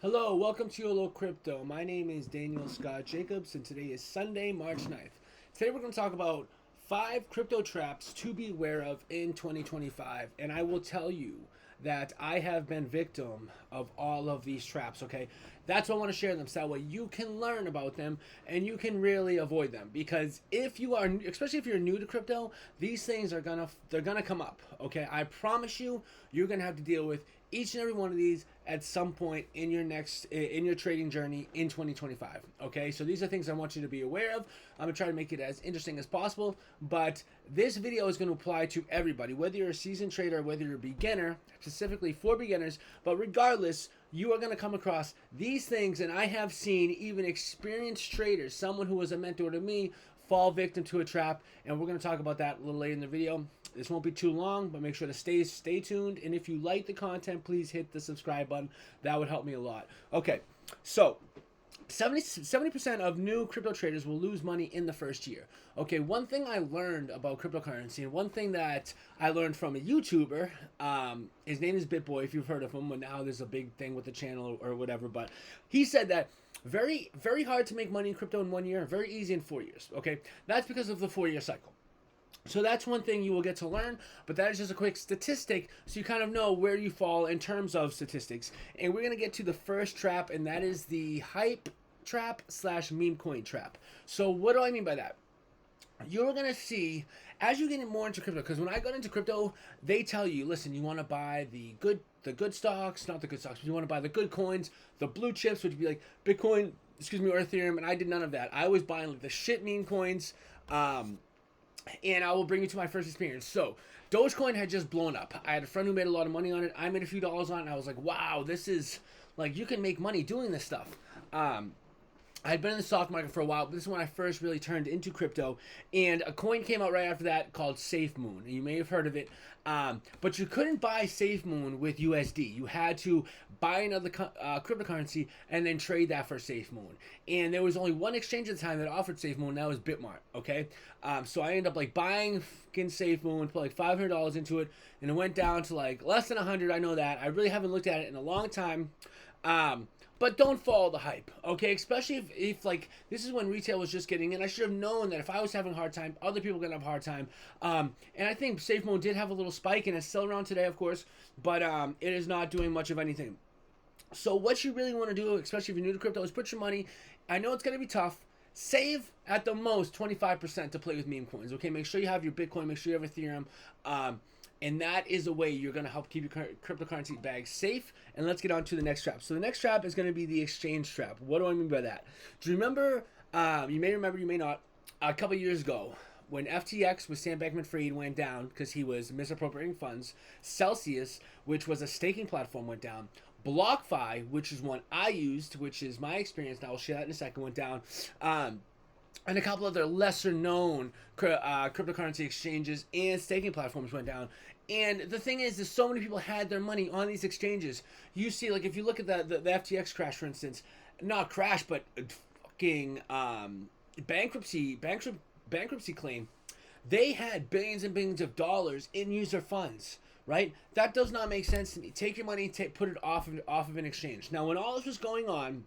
Hello, welcome to YOLO Crypto. My name is Daniel Scott Jacobs, and today is Sunday, March 9th. Today we're going to talk about 5 crypto traps to be aware of in 2025. And I will tell you that I have been victim of all of these traps, okay? That's why I want to share them so that way you can learn about them and you can really avoid them. Because if you are, especially if you're new to crypto, these things are they're gonna come up, okay? I promise you, you're gonna have to deal with each and every one of these at some point in your trading journey in 2025. Okay, so these are things I want you to be aware of. I'm gonna try to make it as interesting as possible, but this video is going to apply to everybody, whether you're a seasoned trader, whether you're a beginner, specifically for beginners. But regardless, you are going to come across these things, and I have seen even experienced traders, someone who was a mentor to me, fall victim to a trap, and we're going to talk about that a little later in the video. This won't be too long, but make sure to stay tuned. And if you like the content, please hit the subscribe button. That would help me a lot. Okay, so 70% of new crypto traders will lose money in the first year. Okay, one thing I learned about cryptocurrency, and one thing that I learned from a YouTuber, his name is BitBoy, if you've heard of him. Now there's a big thing with the channel or whatever, but he said that very, very hard to make money in crypto in 1 year, very easy in 4 years. Okay, that's because of the 4-year cycle. So that's one thing you will get to learn, but that is just a quick statistic so you kind of know where you fall in terms of statistics. And we're going to get to the first trap, and that is the hype trap / meme coin trap. So what do I mean by that? You're going to see, as you get more into crypto, because when I got into crypto, they tell you, listen, you want to buy the good stocks, not the good stocks, but you want to buy the good coins, the blue chips, which would be like Bitcoin, or Ethereum, and I did none of that. I was buying like the shit meme coins, and I will bring you to my first experience. So, Dogecoin had just blown up. I had a friend who made a lot of money on it. I made a few dollars on it, and I was like, wow, this is, like, you can make money doing this stuff. I'd been in the stock market for a while, but this is when I first really turned into crypto. And a coin came out right after that called SafeMoon. You may have heard of it. But you couldn't buy SafeMoon with USD. You had to buy another cryptocurrency and then trade that for SafeMoon. And there was only one exchange at the time that offered SafeMoon, and that was Bitmart. Okay, so I ended up like buying fucking SafeMoon, put like $500 into it, and it went down to like less than 100. I know that. I really haven't looked at it in a long time. But don't follow the hype, okay? Especially if like, this is when retail was just getting in. I should have known that if I was having a hard time, other people were going to have a hard time. And I think SafeMoon did have a little spike, and it's still around today, of course. But it is not doing much of anything. So what you really want to do, especially if you're new to crypto, is put your money. I know it's going to be tough. Save at the most 25% to play with meme coins, okay? Make sure you have your Bitcoin. Make sure you have Ethereum. And that is a way you're going to help keep your cryptocurrency bag safe. And let's get on to the next trap. So the next trap is going to be the exchange trap. What do I mean by that? Do you remember, you may remember, you may not, a couple years ago, when FTX with Sam Bankman-Fried went down because he was misappropriating funds, Celsius, which was a staking platform, went down. BlockFi, which is one I used, which is my experience, and I will share that in a second, went down. And a couple other lesser known cryptocurrency exchanges and staking platforms went down. And the thing is so many people had their money on these exchanges. You see, like, if you look at the FTX crash, for instance, not crash, but fucking bankruptcy claim, they had billions and billions of dollars in user funds, right? That does not make sense to me. Take your money, put it off of an exchange. Now, when all this was going on,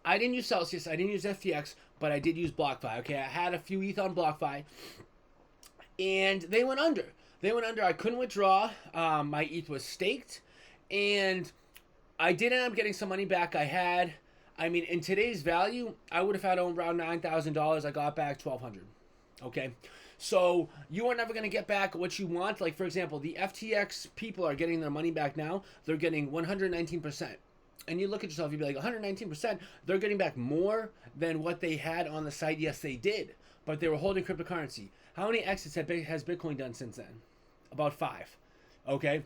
I didn't use Celsius, I didn't use FTX, but I did use BlockFi. Okay, I had a few ETH on BlockFi, and they went under. I couldn't withdraw. My ETH was staked, and I did end up getting some money back. I mean, in today's value, I would have had around $9,000. I got back $1,200. Okay, so you are never going to get back what you want. Like, for example, the FTX people are getting their money back now. They're getting 119%. And you look at yourself, you'd be like, 119%, they're getting back more than what they had on the site. Yes, they did, but they were holding cryptocurrency. How many exits has Bitcoin done since then? About 5, okay?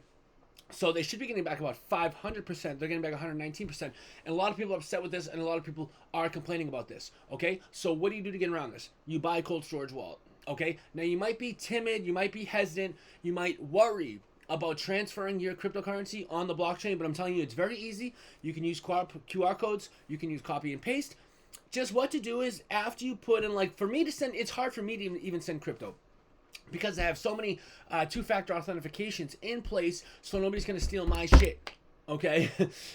So they should be getting back about 500%. They're getting back 119%. And a lot of people are upset with this, and a lot of people are complaining about this, okay? So what do you do to get around this? You buy a cold storage wallet, okay? Now, you might be timid, you might be hesitant, you might worry about transferring your cryptocurrency on the blockchain, but I'm telling you, it's very easy. You can use QR codes. You can use copy and paste. Just what to do is, after you put in, like, for me to send, it's hard for me to even send crypto. because I have so many two-factor authentications in place, so nobody's going to steal my shit. Okay,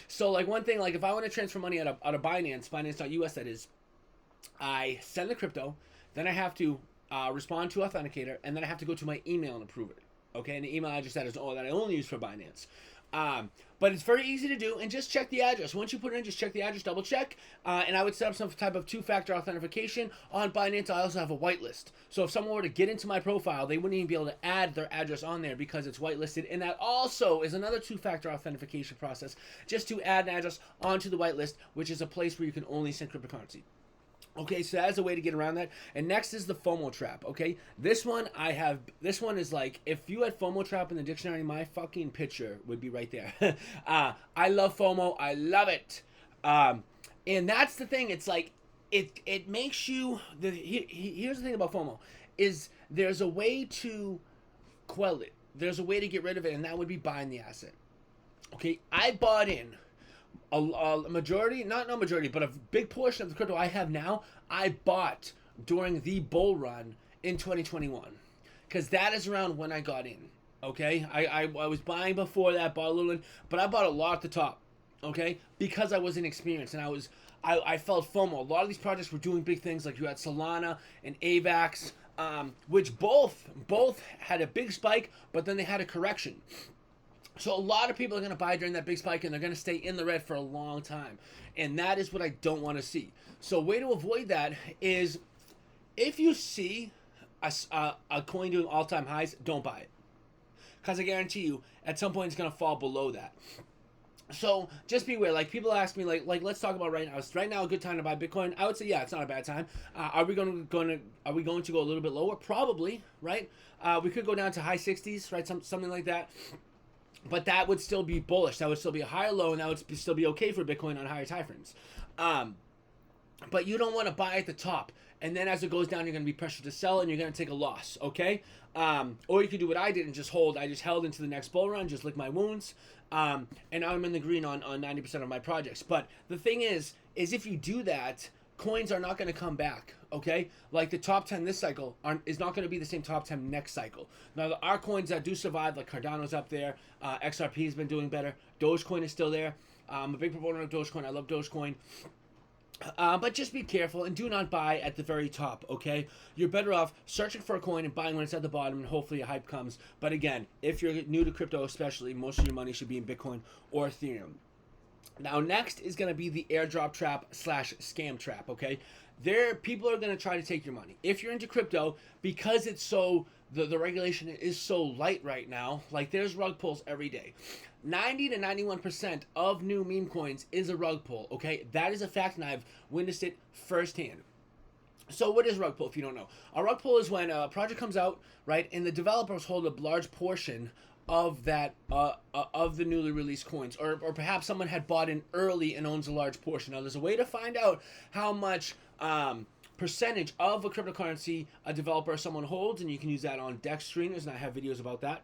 so like one thing, like if I want to transfer money out of Binance, Binance.us, that is, I send the crypto, then I have to respond to Authenticator, and then I have to go to my email and approve it. Okay, and the email address that is all that I only use for Binance. But it's very easy to do, and just check the address. Once you put it in, just check the address, double check, and I would set up some type of two-factor authentication. On Binance, I also have a whitelist. So if someone were to get into my profile, they wouldn't even be able to add their address on there because it's whitelisted, and that also is another two-factor authentication process, just to add an address onto the whitelist, which is a place where you can only send cryptocurrency. Okay, so that's a way to get around that. And next is the FOMO trap. Okay, this one is like, if you had FOMO trap in the dictionary, my fucking picture would be right there. I love FOMO. I love it. And that's the thing. It's like it makes you. Here's the thing about FOMO is there's a way to quell it. There's a way to get rid of it, and that would be buying the asset. Okay, I bought in a majority, not no majority, but a big portion of the crypto I have now, I bought during the bull run in 2021, because that is around when I got in. Okay, I was buying before that, bought a little in, but I bought a lot at the top. Okay, because I was inexperienced and I felt FOMO. A lot of these projects were doing big things, like you had Solana and AVAX, which both had a big spike, but then they had a correction. So a lot of people are going to buy during that big spike, and they're going to stay in the red for a long time. And that is what I don't want to see. So a way to avoid that is, if you see a coin doing all-time highs, don't buy it. Because I guarantee you, at some point it's going to fall below that. So just beware. Like, people ask me, like let's talk about right now. Is right now a good time to buy Bitcoin? I would say, yeah, it's not a bad time. Are we going to go a little bit lower? Probably, right? We could go down to high 60s, right? Something like that. But that would still be bullish. That would still be a higher low, and that would still be okay for Bitcoin on higher time frames. But you don't want to buy at the top, and then as it goes down, you're going to be pressured to sell, and you're going to take a loss, okay? Or you could do what I did and just hold. I just held into the next bull run, just lick my wounds, and now I'm in the green on 90% of my projects. But the thing is if you do that, coins are not going to come back, okay? Like the top 10 this cycle is not going to be the same top 10 next cycle. Now, there are coins that do survive, like Cardano's up there. XRP has been doing better. Dogecoin is still there. I'm a big proponent of Dogecoin. I love Dogecoin. But just be careful and do not buy at the very top, okay? You're better off searching for a coin and buying when it's at the bottom, and hopefully a hype comes. But again, if you're new to crypto especially, most of your money should be in Bitcoin or Ethereum. Now, next is going to be the airdrop trap / scam trap, okay? People are going to try to take your money. If you're into crypto, because it's so, the regulation is so light right now, like there's rug pulls every day. 90 to 91% of new meme coins is a rug pull, okay? That is a fact, and I've witnessed it firsthand. So what is rug pull, if you don't know? A rug pull is when a project comes out, right, and the developers hold a large portion of that of the newly released coins, or perhaps someone had bought in early and owns a large portion. Now, there's a way to find out how much percentage of a cryptocurrency a developer or someone holds, and you can use that on DEX streamers, and I have videos about that.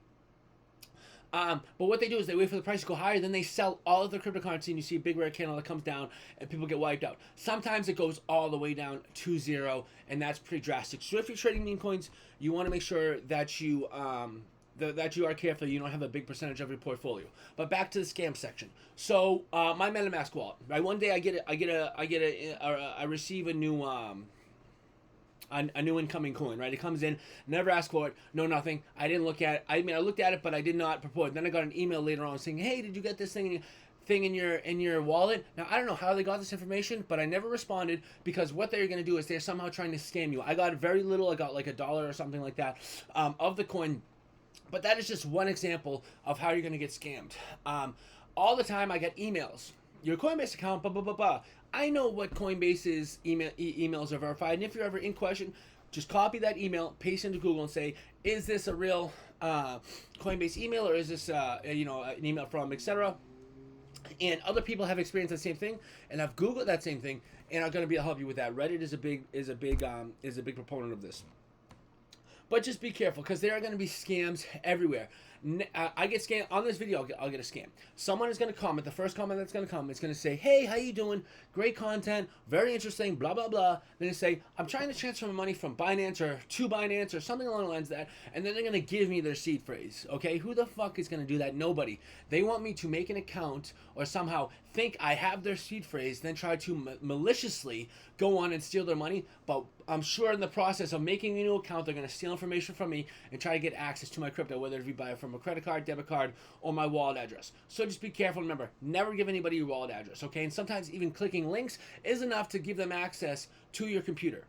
But what they do is they wait for the price to go higher, then they sell all of their cryptocurrency, and you see a big red candle that comes down, and people get wiped out. Sometimes it goes all the way down to zero, and that's pretty drastic. So if you're trading meme coins, you want to make sure that you that you are careful, you don't have a big percentage of your portfolio. But back to the scam section. So my MetaMask wallet, right? One day I receive a new incoming coin, right? It comes in, never ask for it, no nothing. I didn't look at it. I mean, I looked at it, but I did not purport. Then I got an email later on saying, hey, did you get this thing in your wallet? Now, I don't know how they got this information, but I never responded, because what they're going to do is they're somehow trying to scam you. I got very little. I got like $1 or something like that of the coin. But that is just one example of how you're going to get scammed. All the time I get emails. Your Coinbase account, blah, blah, blah, blah. I know what Coinbase's emails are verified. And if you're ever in question, just copy that email, paste into Google, and say, is this a real Coinbase email, or is this an email from, etc.? And other people have experienced the same thing, and have Googled that same thing, and are going to be able to help you with that. Reddit is a big proponent of this. But just be careful, because there are going to be scams everywhere. I get scammed on this video. I'll get a scam. Someone is going to comment. The first comment that's going to come is going to say, "Hey, how you doing? Great content, very interesting, blah blah blah." Then they say, "I'm trying to transfer my money from Binance or to Binance or something along the lines of that," and then they're going to give me their seed phrase. Okay, who the fuck is going to do that? Nobody. They want me to make an account or somehow think I have their seed phrase, then try to maliciously go on and steal their money. But I'm sure in the process of making a new account, they're going to steal information from me and try to get access to my crypto, whether it be by from a credit card, debit card, or my wallet address. So just be careful. Remember, never give anybody your wallet address, okay? And sometimes even clicking links is enough to give them access to your computer.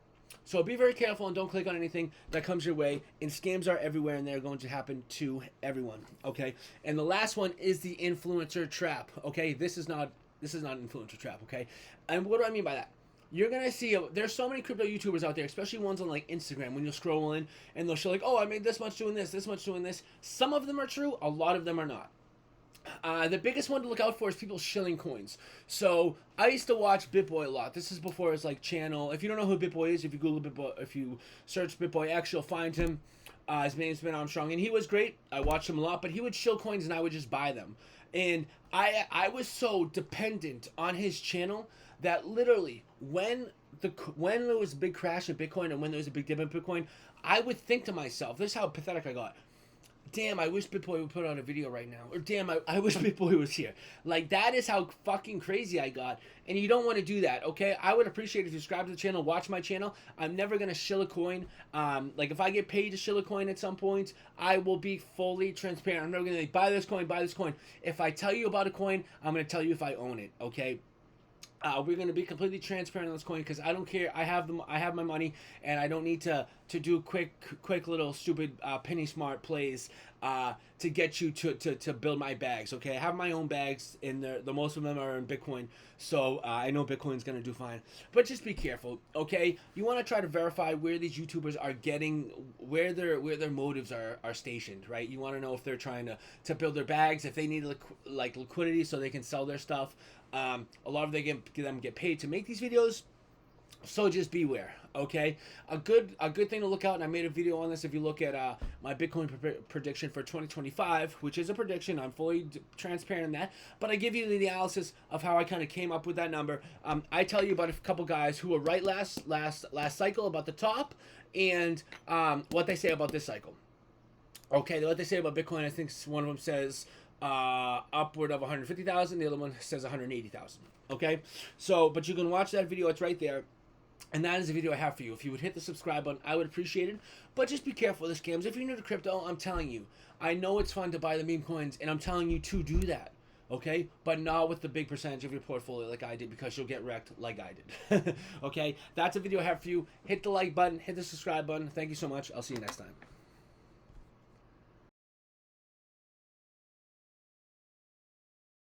So be very careful and don't click on anything that comes your way. And scams are everywhere, and they're going to happen to everyone. Okay. And the last one is the influencer trap. Okay. This is not an influencer trap. Okay. And what do I mean by that? You're gonna see there's so many crypto YouTubers out there, especially ones on like Instagram. When you scroll in and they'll show like, "Oh, I made this much doing this much doing this." Some of them are true. A lot of them are not. The biggest one to look out for is people shilling coins. So I used to watch BitBoy a lot. This is before his like channel. If you don't know who BitBoy is, if you Google BitBoy, if you search BitBoy X, you'll find him. His name's Ben Armstrong, and he was great. I watched him a lot, but he would shill coins, and I would just buy them. And I was so dependent on his channel that literally when there was a big crash in Bitcoin and when there was a big dip in Bitcoin, I would think to myself, this is how pathetic I got. Damn, I wish BitBoy would put out a video right now. Or damn, I wish BitBoy was here. Like, that is how fucking crazy I got. And you don't want to do that, okay? I would appreciate if you subscribe to the channel, watch my channel. I'm never going to shill a coin. Like, if I get paid to shill a coin at some point, I will be fully transparent. I'm never going to buy this coin, buy this coin. If I tell you about a coin, I'm going to tell you if I own it, okay? We're going to be completely transparent on this coin because I don't care. I have my money, and I don't need to do quick little stupid penny smart plays to get you to build my bags. Okay, I have my own bags, and the most of them are in Bitcoin, so I know Bitcoin's going to do fine. But just be careful, okay? You want to try to verify where these YouTubers are getting, where their motives are stationed, right? You want to know if they're trying to build their bags, if they need liquidity so they can sell their stuff. A lot of them get paid to make these videos, so just beware, okay? A good thing to look out, and I made a video on this. If you look at my Bitcoin prediction for 2025, which is a prediction, I'm fully transparent in that, but I give you the analysis of how I kind of came up with that number. I tell you about a couple guys who were right last cycle about the top, and what they say about this cycle. Okay, what they say about Bitcoin, I think one of them says upward of 150,000. The other one says 180,000. Okay, so but you can watch that video. It's right there, and that is the video I have for you. If you would hit the subscribe button, I would appreciate it. But just be careful of the scams. If you're new to crypto, I'm telling you, I know it's fun to buy the meme coins, and I'm telling you to do that. Okay, but not with the big percentage of your portfolio like I did, because you'll get wrecked like I did. Okay, that's a video I have for you. Hit the like button, hit the subscribe button. Thank you so much. I'll see you next time.